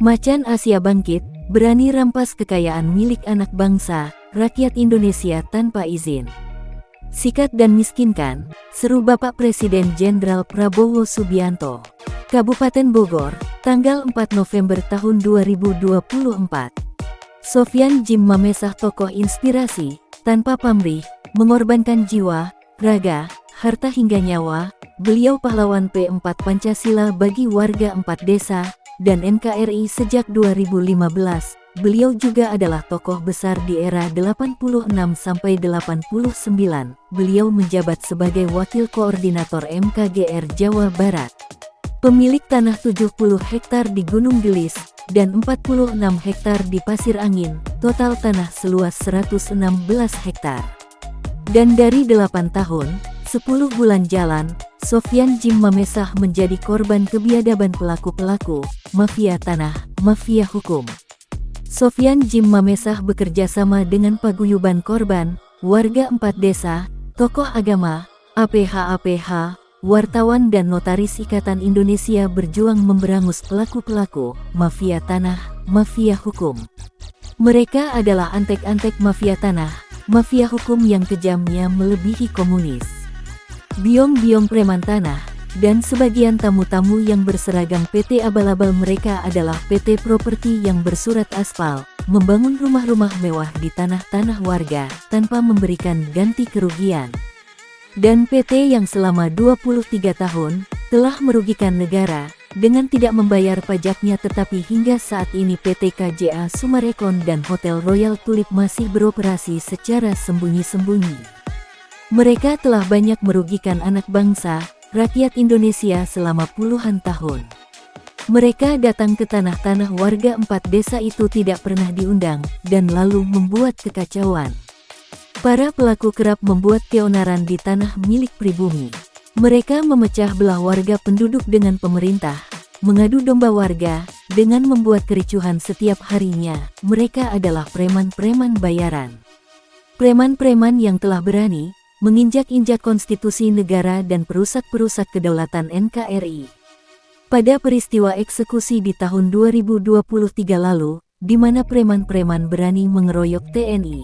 Macan Asia bangkit, berani rampas kekayaan milik anak bangsa, rakyat Indonesia tanpa izin. Sikat dan miskinkan, seru Bapak Presiden Jenderal Prabowo Subianto. Kabupaten Bogor, tanggal 4 November tahun 2024. Sofyan Jim Mamesah tokoh inspirasi, tanpa pamrih, mengorbankan jiwa, raga, harta hingga nyawa. Beliau pahlawan P4 Pancasila bagi warga 4 desa dan NKRI sejak 2015. Beliau juga adalah tokoh besar di era 86 sampai 89. Beliau menjabat sebagai Wakil Koordinator MKGR Jawa Barat. Pemilik tanah 70 hektar di Gunung Gelis dan 46 hektar di Pasir Angin, total tanah seluas 116 hektar. Dan dari 8 tahun, 10 bulan jalan, Sofyan Jim Mamesah menjadi korban kebiadaban pelaku-pelaku, mafia tanah, mafia hukum. Sofyan Jim Mamesah bekerja sama dengan paguyuban korban, warga 4 desa, tokoh agama, APH, wartawan dan notaris Ikatan Indonesia berjuang memberangus pelaku-pelaku, mafia tanah, mafia hukum. Mereka adalah antek-antek mafia tanah, mafia hukum yang kejamnya melebihi komunis. Biong-biong preman tanah, dan sebagian tamu-tamu yang berseragam PT abal-abal mereka adalah PT Properti yang bersurat aspal, membangun rumah-rumah mewah di tanah-tanah warga, tanpa memberikan ganti kerugian. Dan PT yang selama 23 tahun, telah merugikan negara, dengan tidak membayar pajaknya tetapi hingga saat ini PT KJA Sumarekon dan Hotel Royal Tulip masih beroperasi secara sembunyi-sembunyi. Mereka telah banyak merugikan anak bangsa, rakyat Indonesia selama puluhan tahun. Mereka datang ke tanah-tanah warga 4 desa itu tidak pernah diundang, dan lalu membuat kekacauan. Para pelaku kerap membuat keonaran di tanah milik pribumi. Mereka memecah belah warga penduduk dengan pemerintah, mengadu domba warga, dengan membuat kericuhan setiap harinya. Mereka adalah preman-preman bayaran. Preman-preman yang telah berani menginjak-injak konstitusi negara dan perusak-perusak kedaulatan NKRI. Pada peristiwa eksekusi di tahun 2023 lalu, di mana preman-preman berani mengeroyok TNI.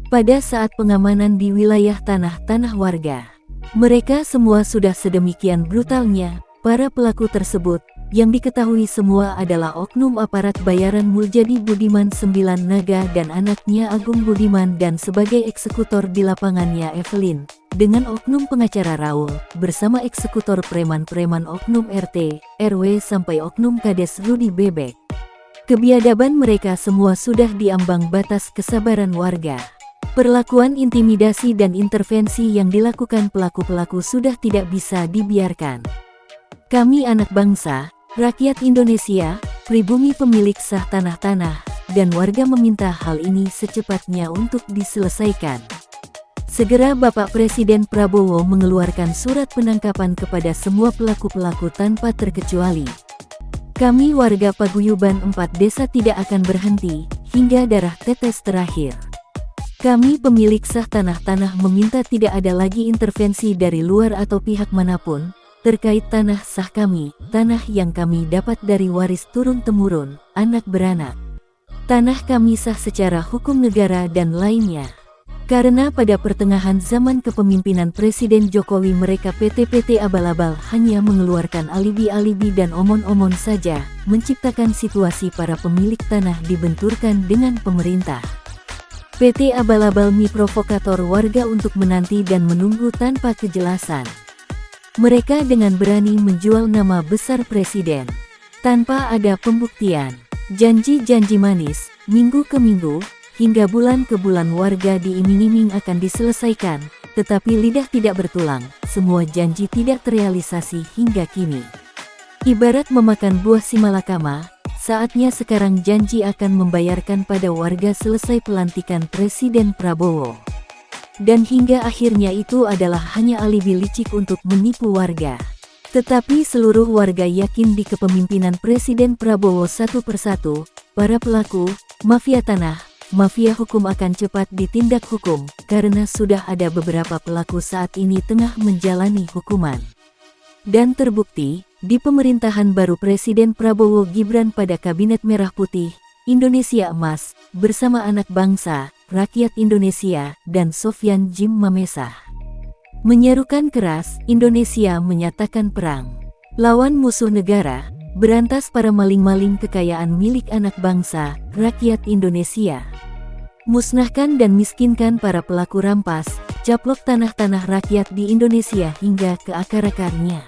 Pada saat pengamanan di wilayah tanah-tanah warga, mereka semua sudah sedemikian brutalnya. Para pelaku tersebut, yang diketahui semua adalah oknum aparat bayaran Muljadi Budiman 9 Naga dan anaknya Agung Budiman dan sebagai eksekutor di lapangannya Evelyn, dengan oknum pengacara Raul, bersama eksekutor preman-preman oknum RT, RW sampai oknum Kades Rudi Bebek. Kebiadaban mereka semua sudah diambang batas kesabaran warga. Perlakuan intimidasi dan intervensi yang dilakukan pelaku-pelaku sudah tidak bisa dibiarkan. Kami anak bangsa, rakyat Indonesia, pribumi pemilik sah tanah-tanah, dan warga meminta hal ini secepatnya untuk diselesaikan. Segera Bapak Presiden Prabowo mengeluarkan surat penangkapan kepada semua pelaku-pelaku tanpa terkecuali. Kami warga paguyuban 4 desa tidak akan berhenti, hingga darah tetes terakhir. Kami pemilik sah tanah-tanah meminta tidak ada lagi intervensi dari luar atau pihak manapun, terkait tanah sah kami, tanah yang kami dapat dari waris turun-temurun, anak beranak. Tanah kami sah secara hukum negara dan lainnya. Karena pada pertengahan zaman kepemimpinan Presiden Jokowi mereka PT-PT abal-abal hanya mengeluarkan alibi-alibi dan omon-omon saja, menciptakan situasi para pemilik tanah dibenturkan dengan pemerintah. PT abal-abal provokator warga untuk menanti dan menunggu tanpa kejelasan. Mereka dengan berani menjual nama besar presiden, tanpa ada pembuktian. Janji-janji manis, minggu ke minggu, hingga bulan ke bulan warga diiming-iming akan diselesaikan, tetapi lidah tidak bertulang, semua janji tidak terrealisasi hingga kini. Ibarat memakan buah simalakama, saatnya sekarang janji akan membayarkan pada warga selesai pelantikan Presiden Prabowo. Dan hingga akhirnya itu adalah hanya alibi licik untuk menipu warga. Tetapi seluruh warga yakin di kepemimpinan Presiden Prabowo satu persatu, para pelaku, mafia tanah, mafia hukum akan cepat ditindak hukum, karena sudah ada beberapa pelaku saat ini tengah menjalani hukuman. Dan terbukti, di pemerintahan baru Presiden Prabowo Gibran pada Kabinet Merah Putih, Indonesia Emas, bersama anak bangsa, rakyat Indonesia, dan Sofyan Djim Mamesah. Menyerukan keras, Indonesia menyatakan perang lawan musuh negara, berantas para maling-maling kekayaan milik anak bangsa, rakyat Indonesia. Musnahkan dan miskinkan para pelaku rampas, caplok tanah-tanah rakyat di Indonesia hingga ke akar-akarnya.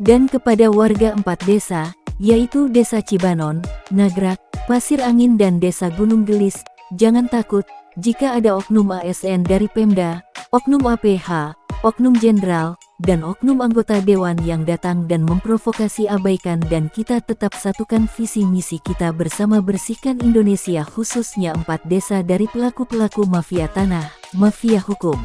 Dan kepada warga 4 desa, yaitu Desa Cibanon, Nagrak, Pasir Angin dan Desa Gunung Gelis, jangan takut jika ada oknum ASN dari Pemda, oknum APH, oknum jenderal, dan oknum anggota dewan yang datang dan memprovokasi. Abaikan dan kita tetap satukan visi misi kita bersama bersihkan Indonesia, khususnya 4 desa dari pelaku-pelaku mafia tanah, mafia hukum.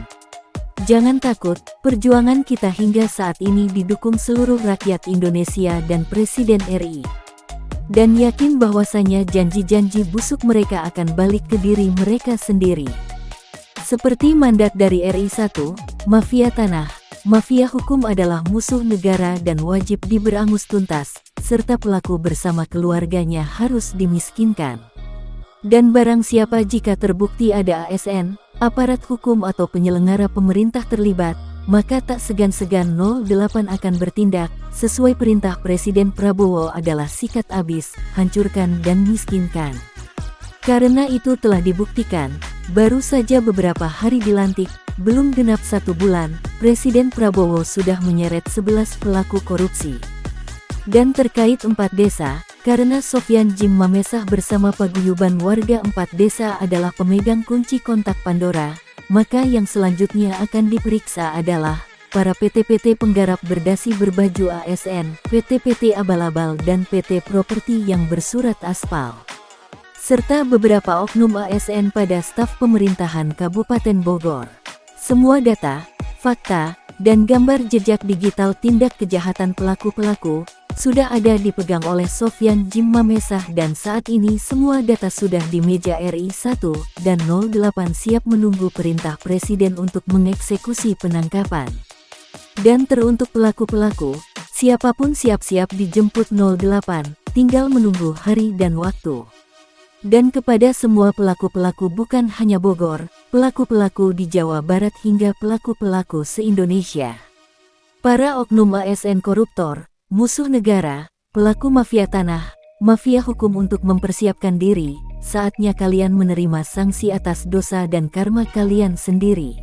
Jangan takut, perjuangan kita hingga saat ini didukung seluruh rakyat Indonesia dan Presiden RI. Dan yakin bahwasanya janji-janji busuk mereka akan balik ke diri mereka sendiri. Seperti mandat dari RI 1, mafia tanah, mafia hukum adalah musuh negara dan wajib diberangus tuntas, serta pelaku bersama keluarganya harus dimiskinkan. Dan barang siapa jika terbukti ada ASN, aparat hukum atau penyelenggara pemerintah terlibat, maka tak segan-segan 08 akan bertindak, sesuai perintah Presiden Prabowo adalah sikat abis, hancurkan dan miskinkan. Karena itu telah dibuktikan, baru saja beberapa hari dilantik, belum genap 1 bulan, Presiden Prabowo sudah menyeret 11 pelaku korupsi. Dan terkait 4 desa, karena Sofyan Djim Mamesah bersama paguyuban warga 4 desa adalah pemegang kunci kontak Pandora, maka yang selanjutnya akan diperiksa adalah para PT-PT penggarap berdasi berbaju ASN, PT-PT abal-abal dan PT properti yang bersurat aspal, serta beberapa oknum ASN pada staf pemerintahan Kabupaten Bogor. Semua data, fakta, dan gambar jejak digital tindak kejahatan pelaku-pelaku sudah ada dipegang oleh Sofyan Djim Mamesah dan saat ini semua data sudah di meja RI 1 dan 08 siap menunggu perintah Presiden untuk mengeksekusi penangkapan. Dan teruntuk pelaku-pelaku, siapapun siap-siap dijemput 08, tinggal menunggu hari dan waktu. Dan kepada semua pelaku-pelaku bukan hanya Bogor, pelaku-pelaku di Jawa Barat hingga pelaku-pelaku se-Indonesia. Para oknum ASN koruptor, musuh negara, pelaku mafia tanah, mafia hukum untuk mempersiapkan diri, saatnya kalian menerima sanksi atas dosa dan karma kalian sendiri.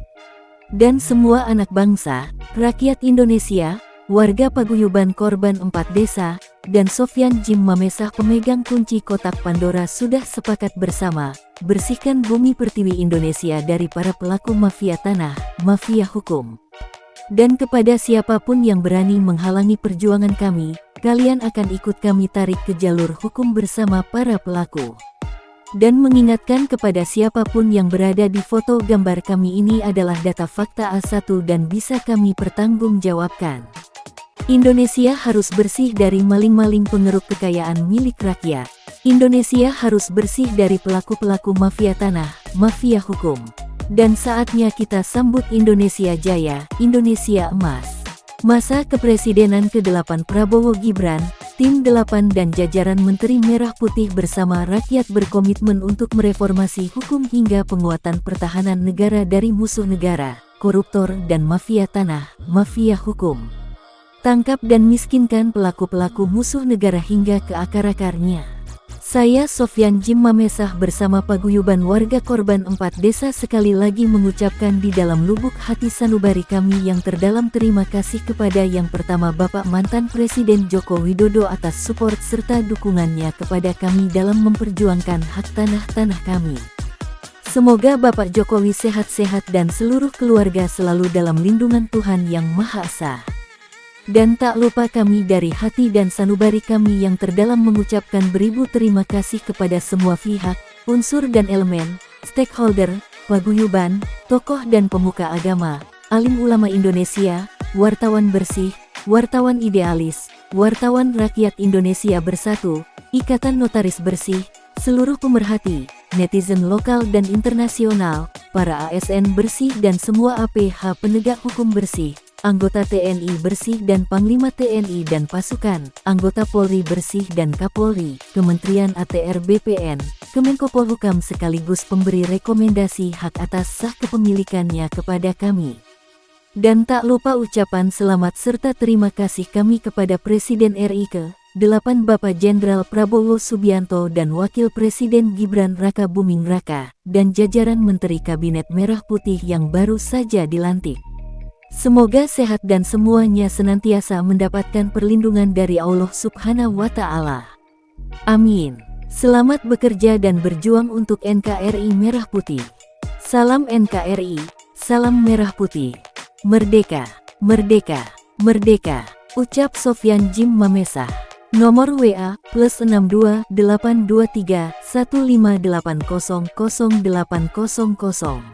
Dan semua anak bangsa, rakyat Indonesia, warga paguyuban korban 4 desa, dan Sofyan Djim Mamesah pemegang kunci kotak Pandora sudah sepakat bersama, bersihkan bumi pertiwi Indonesia dari para pelaku mafia tanah, mafia hukum. Dan kepada siapapun yang berani menghalangi perjuangan kami, kalian akan ikut kami tarik ke jalur hukum bersama para pelaku. Dan mengingatkan kepada siapapun yang berada di foto gambar kami ini adalah data fakta A1 dan bisa kami pertanggungjawabkan. Indonesia harus bersih dari maling-maling pengeruk kekayaan milik rakyat. Indonesia harus bersih dari pelaku-pelaku mafia tanah, mafia hukum. Dan saatnya kita sambut Indonesia Jaya, Indonesia Emas. Masa kepresidenan ke-8 Prabowo Gibran, Tim 8 dan jajaran Menteri Merah Putih bersama rakyat berkomitmen untuk mereformasi hukum hingga penguatan pertahanan negara dari musuh negara, koruptor dan mafia tanah, mafia hukum. Tangkap dan miskinkan pelaku-pelaku musuh negara hingga ke akar-akarnya. Saya Sofyan Djim Mamesah bersama paguyuban warga korban 4 desa sekali lagi mengucapkan di dalam lubuk hati sanubari kami yang terdalam terima kasih kepada yang pertama Bapak mantan Presiden Joko Widodo atas support serta dukungannya kepada kami dalam memperjuangkan hak tanah-tanah kami. Semoga Bapak Jokowi sehat-sehat dan seluruh keluarga selalu dalam lindungan Tuhan Yang Maha Esa. Dan tak lupa kami dari hati dan sanubari kami yang terdalam mengucapkan beribu terima kasih kepada semua pihak, unsur dan elemen, stakeholder, paguyuban, tokoh dan pemuka agama, alim ulama Indonesia, wartawan bersih, wartawan idealis, wartawan rakyat Indonesia bersatu, ikatan notaris bersih, seluruh pemerhati, netizen lokal dan internasional, para ASN bersih dan semua APH penegak hukum bersih. anggota TNI bersih dan Panglima TNI dan pasukan, anggota Polri bersih dan Kapolri, Kementerian ATR BPN, Kemenko Polhukam sekaligus pemberi rekomendasi hak atas sah kepemilikannya kepada kami. Dan tak lupa ucapan selamat serta terima kasih kami kepada Presiden RI ke-8 Bapak Jenderal Prabowo Subianto dan Wakil Presiden Gibran Raka Buming Raka, dan jajaran Menteri Kabinet Merah Putih yang baru saja dilantik. Semoga sehat dan semuanya senantiasa mendapatkan perlindungan dari Allah Subhanahu wa Ta'ala. Amin. Selamat bekerja dan berjuang untuk NKRI Merah Putih. Salam NKRI, salam Merah Putih. Merdeka, merdeka, merdeka, ucap Sofyan Jim Mamesa. Nomor WA +62 823 15800 800.